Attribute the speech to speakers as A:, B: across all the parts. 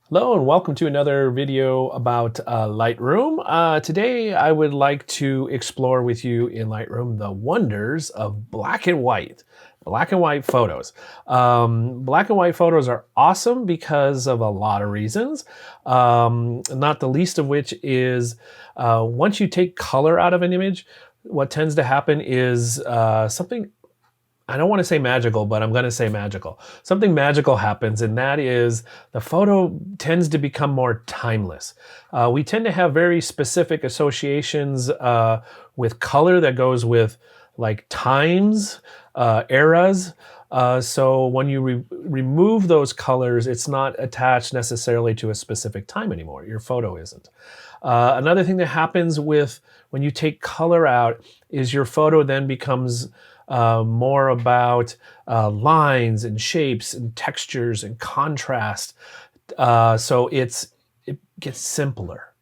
A: Hello and welcome to another video about Lightroom. Today I would like to explore with you in Lightroom the wonders of black and white photos. Black and white photos are awesome because of a lot of reasons, not the least of which is once you take color out of an image, what tends to happen is something, I don't want to say magical, but I'm going to say magical. Something magical happens, and that is the photo tends to become more timeless. We tend to have very specific associations with color that goes with like times, eras. So when you remove those colors, it's not attached necessarily to a specific time anymore. Your photo isn't. Another thing that happens with when you take color out is your photo then becomes more about lines and shapes and textures and contrast. So it gets simpler.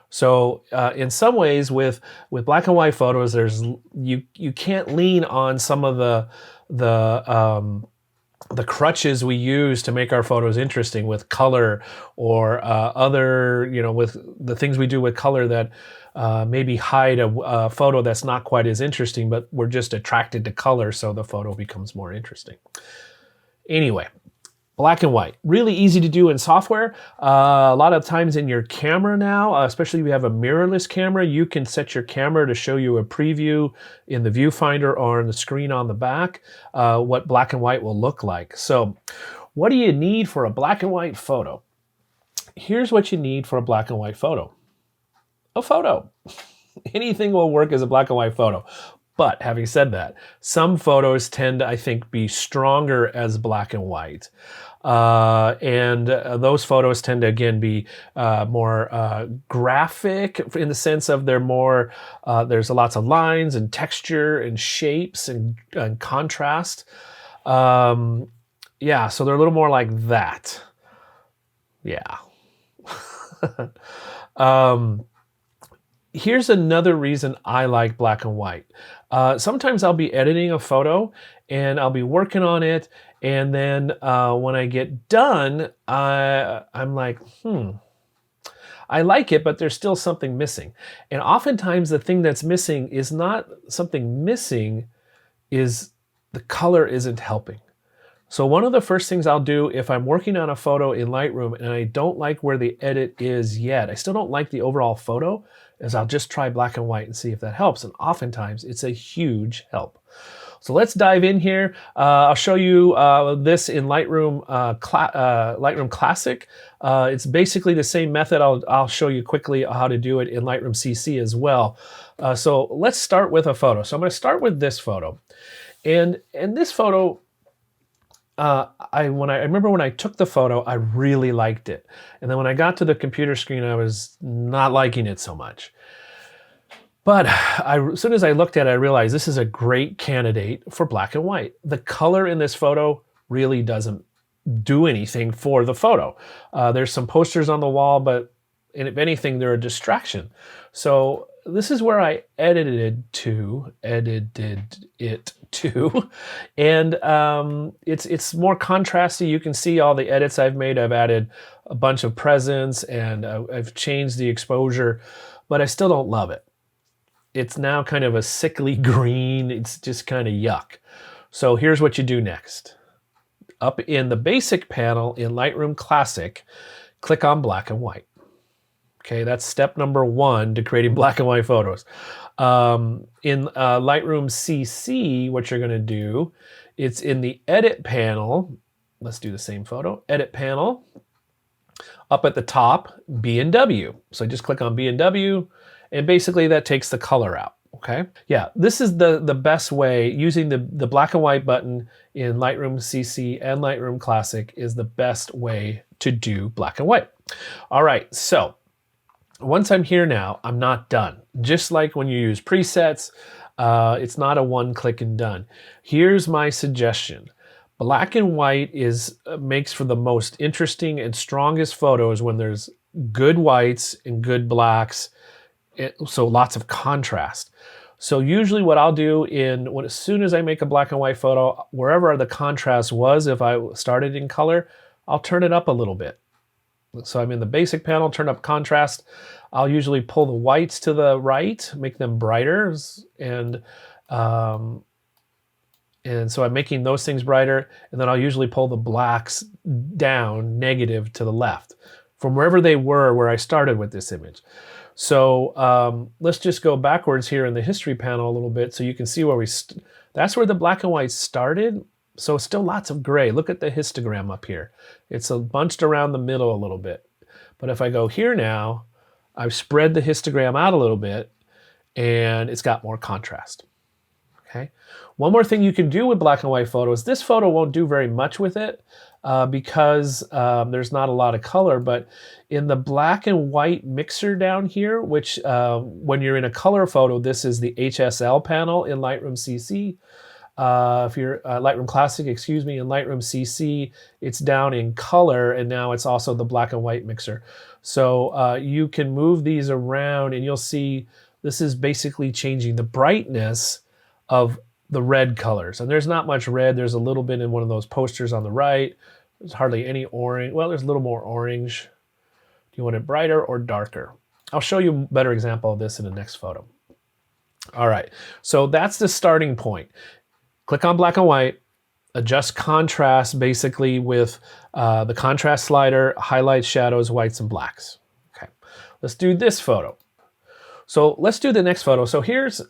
A: So in some ways, with black and white photos, you can't lean on some of the crutches we use to make our photos interesting with color or other, with the things we do with color that maybe hide a photo that's not quite as interesting, but we're just attracted to color, so the photo becomes more interesting. Anyway, black and white, really easy to do in software. A lot of times in your camera now, especially if you have a mirrorless camera, you can set your camera to show you a preview in the viewfinder or on the screen on the back, what black and white will look like. So what do you need for a black and white photo? Here's what you need for a black and white photo. A photo. Anything will work as a black and white photo. But having said that, some photos tend to, I think, be stronger as black and white. And those photos tend to, again, be more graphic in the sense of they're more, there's lots of lines and texture and shapes and contrast. Yeah, so they're a little more like that. Yeah. Here's another reason I like black and white. Sometimes I'll be editing a photo and I'll be working on it, and then when I get done, I'm like, I like it, but there's still something missing. And oftentimes the thing that's missing is not something missing, is the color isn't helping. So one of the first things I'll do if I'm working on a photo in Lightroom and I don't like where the edit is yet, I still don't like the overall photo, is I'll just try black and white and see if that helps. And oftentimes it's a huge help. So let's dive in here. I'll show you this in Lightroom, Lightroom Classic. It's basically the same method. I'll show you quickly how to do it in Lightroom CC as well. So let's start with a photo. So I'm going to start with this photo. And this photo, I remember when I took the photo, I really liked it. And then when I got to the computer screen, I was not liking it so much. But as soon as I looked at it, I realized this is a great candidate for black and white. The color in this photo really doesn't do anything for the photo. There's some posters on the wall, but if anything, they're a distraction. So this is where I edited it to, and it's more contrasty. You can see all the edits I've made. I've added a bunch of presents and I've changed the exposure, but I still don't love it. It's now kind of a sickly green. It's just kind of yuck. So here's what you do next. Up in the basic panel in Lightroom Classic, click on black and white. Okay, that's step number one to creating black and white photos. In Lightroom CC, what you're going to do, it's in the edit panel. Let's do the same photo. Edit panel. Up at the top, B&W. So just click on B&W, and basically that takes the color out. Okay. Yeah, this is the best way. Using the black and white button in Lightroom CC and Lightroom Classic is the best way to do black and white. All right, so once I'm here now, I'm not done. Just like when you use presets, it's not a one click and done. Here's my suggestion. Black and white makes for the most interesting and strongest photos when there's good whites and good blacks, so lots of contrast. So usually what I'll do as soon as I make a black and white photo, wherever the contrast was, if I started in color, I'll turn it up a little bit. So I'm in the basic panel, turn up contrast. I'll usually pull the whites to the right, make them brighter, um, and so I'm making those things brighter, and then I'll usually pull the blacks down negative to the left from wherever they were where I started with this image. So let's just go backwards here in the history panel a little bit so you can see where that's where the black and white started. So still lots of gray. Look at the histogram up here. It's a bunched around the middle a little bit. But if I go here now, I've spread the histogram out a little bit and it's got more contrast. Okay. One more thing you can do with black and white photos. This photo won't do very much with it because there's not a lot of color, but in the black and white mixer down here, which when you're in a color photo, this is the HSL panel in Lightroom CC. If you're Lightroom Classic, excuse me, in Lightroom CC, it's down in color, and now it's also the black and white mixer. So you can move these around, and you'll see this is basically changing the brightness of the red colors. And there's not much red. There's a little bit in one of those posters on the right. There's hardly any orange. Well, there's a little more orange. Do you want it brighter or darker? I'll show you a better example of this in the next photo. All right, so that's the starting point. Click on black and white, adjust contrast basically with the contrast slider, highlights, shadows, whites, and blacks. Okay, let's do this photo. So let's do the next photo. So here's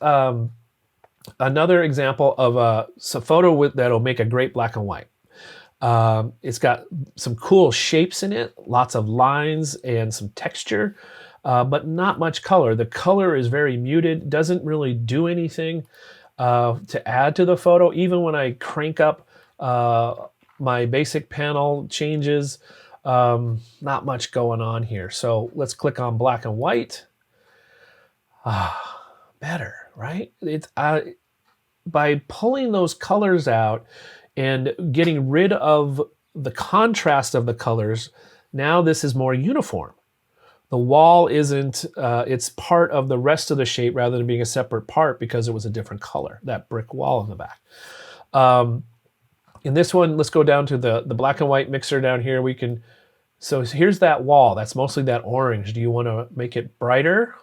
A: another example of a photo that'll make a great black and white. It's got some cool shapes in it, lots of lines and some texture, but not much color. The color is very muted, doesn't really do anything to add to the photo. Even when I crank up my basic panel changes, not much going on here. So let's click on black and white. Better, right? It's by pulling those colors out and getting rid of the contrast of the colors, now this is more uniform. The wall isn't, it's part of the rest of the shape rather than being a separate part because it was a different color, that brick wall in the back. In this one, let's go down to the black and white mixer down here. So here's that wall. That's mostly that orange. Do you want to make it brighter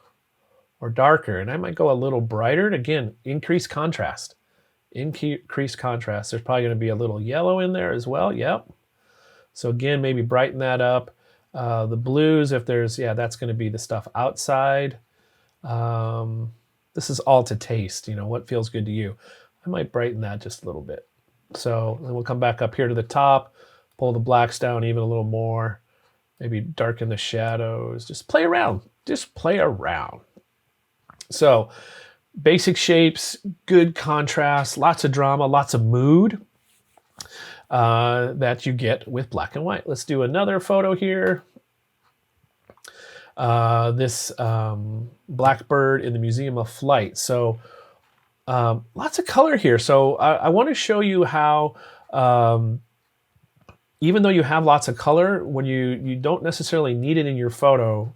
A: or darker? And I might go a little brighter. And again, increase contrast. Increase contrast. There's probably going to be a little yellow in there as well. Yep. So again, maybe brighten that up. The blues, if there's, yeah, that's going to be the stuff outside. This is all to taste, you know, what feels good to you. I might brighten that just a little bit. So then we'll come back up here to the top, pull the blacks down even a little more, maybe darken the shadows. Just play around. Just play around. So basic shapes, good contrast, lots of drama, lots of mood that you get with black and white. Let's do another photo here. This blackbird in the Museum of Flight. So lots of color here. So I want to show you how even though you have lots of color, when you don't necessarily need it in your photo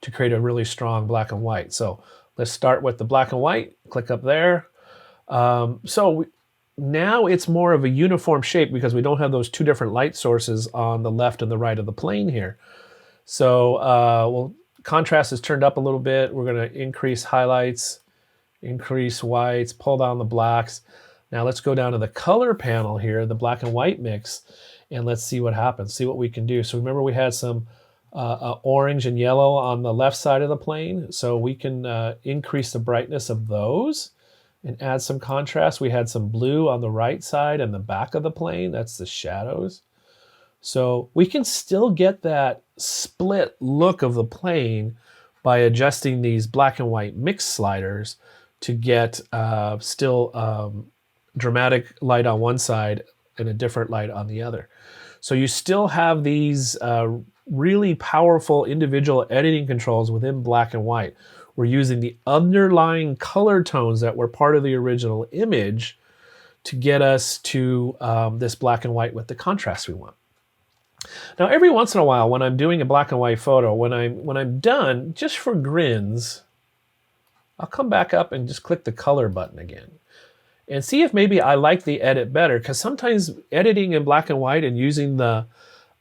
A: to create a really strong black and white. So let's start with the black and white. Click up there. Now it's more of a uniform shape because we don't have those two different light sources on the left and the right of the plane here. So well, contrast is turned up a little bit. We're going to increase highlights, increase whites, pull down the blacks. Now let's go down to the color panel here, the black and white mix, and let's see what happens, see what we can do. So remember we had some orange and yellow on the left side of the plane. So we can increase the brightness of those and add some contrast. We had some blue on the right side and the back of the plane. That's the shadows. So we can still get that split look of the plane by adjusting these black and white mix sliders to get still dramatic light on one side and a different light on the other. So you still have these really powerful individual editing controls within black and white. We're using the underlying color tones that were part of the original image to get us to this black and white with the contrast we want. Now, every once in a while, when I'm doing a black and white photo, when I'm done, just for grins, I'll come back up and just click the color button again and see if maybe I like the edit better. Because sometimes editing in black and white and using the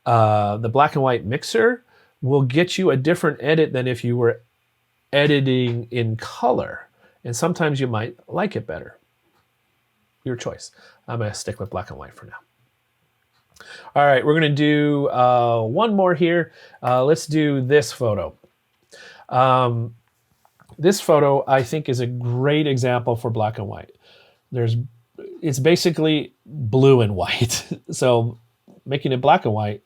A: black and white mixer will get you a different edit than if you were editing in color. And sometimes you might like it better. Your choice. I'm going to stick with black and white for now. All right, we're going to do one more here. Let's do this photo. This photo, I think, is a great example for black and white. It's basically blue and white. So making it black and white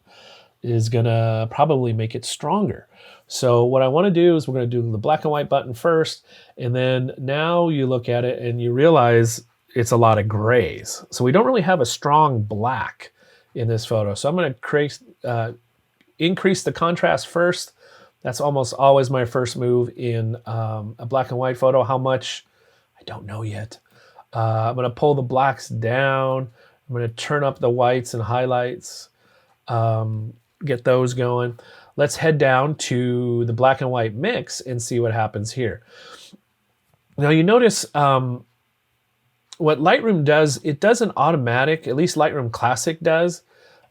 A: is going to probably make it stronger. So what I want to do is we're going to do the black and white button first. And then now you look at it and you realize it's a lot of grays. So we don't really have a strong black in this photo. So I'm going to increase the contrast first. That's almost always my first move in a black and white photo. How much? I don't know yet. I'm going to pull the blacks down. I'm going to turn up the whites and highlights, get those going. Let's head down to the black and white mix and see what happens here. Now you notice what Lightroom does, it does an automatic, at least Lightroom Classic does.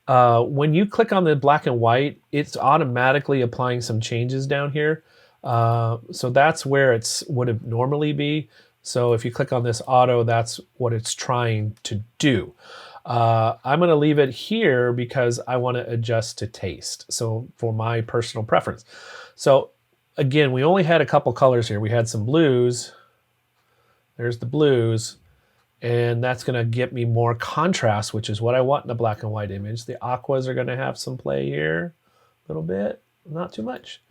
A: When you click on the black and white, it's automatically applying some changes down here. So that's where it would normally be. So if you click on this auto, that's what it's trying to do. I'm going to leave it here because I want to adjust to taste. So for my personal preference. So again, we only had a couple colors here. We had some blues. There's the blues. And that's going to get me more contrast, which is what I want in a black and white image. The aquas are going to have some play here a little bit, not too much.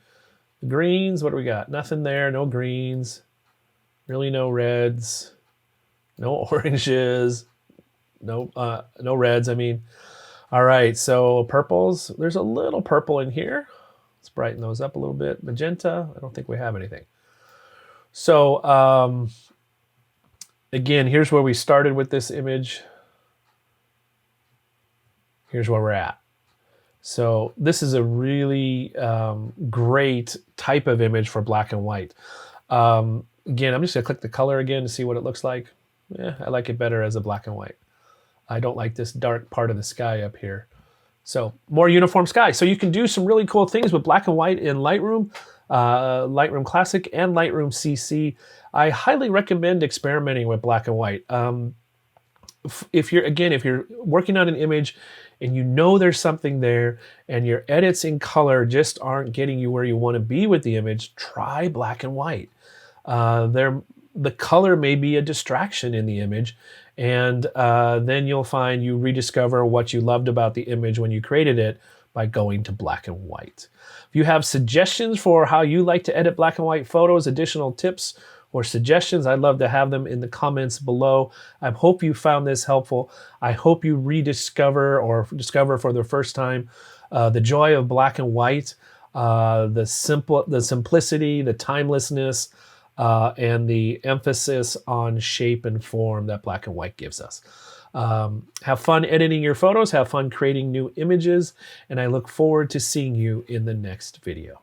A: The greens, what do we got? Nothing there, no greens, really no reds, no oranges, no reds, I mean. All right, so purples, there's a little purple in here. Let's brighten those up a little bit. Magenta, I don't think we have anything. So, again, here's where we started with this image. Here's where we're at. So this is a really great type of image for black and white. Again, I'm just gonna click the color again to see what it looks like. Yeah, I like it better as a black and white. I don't like this dark part of the sky up here. So more uniform sky. So you can do some really cool things with black and white in Lightroom, Lightroom Classic and Lightroom CC. I highly recommend experimenting with black and white. If you're working on an image and you know there's something there and your edits in color just aren't getting you where you want to be with the image, try black and white. The color may be a distraction in the image, and then you'll find you rediscover what you loved about the image when you created it by going to black and white. If you have suggestions for how you like to edit black and white photos, additional tips or suggestions, I'd love to have them in the comments below. I hope you found this helpful. I hope you rediscover or discover for the first time the joy of black and white, the simplicity, the timelessness, and the emphasis on shape and form that black and white gives us. Have fun editing your photos, have fun creating new images, and I look forward to seeing you in the next video.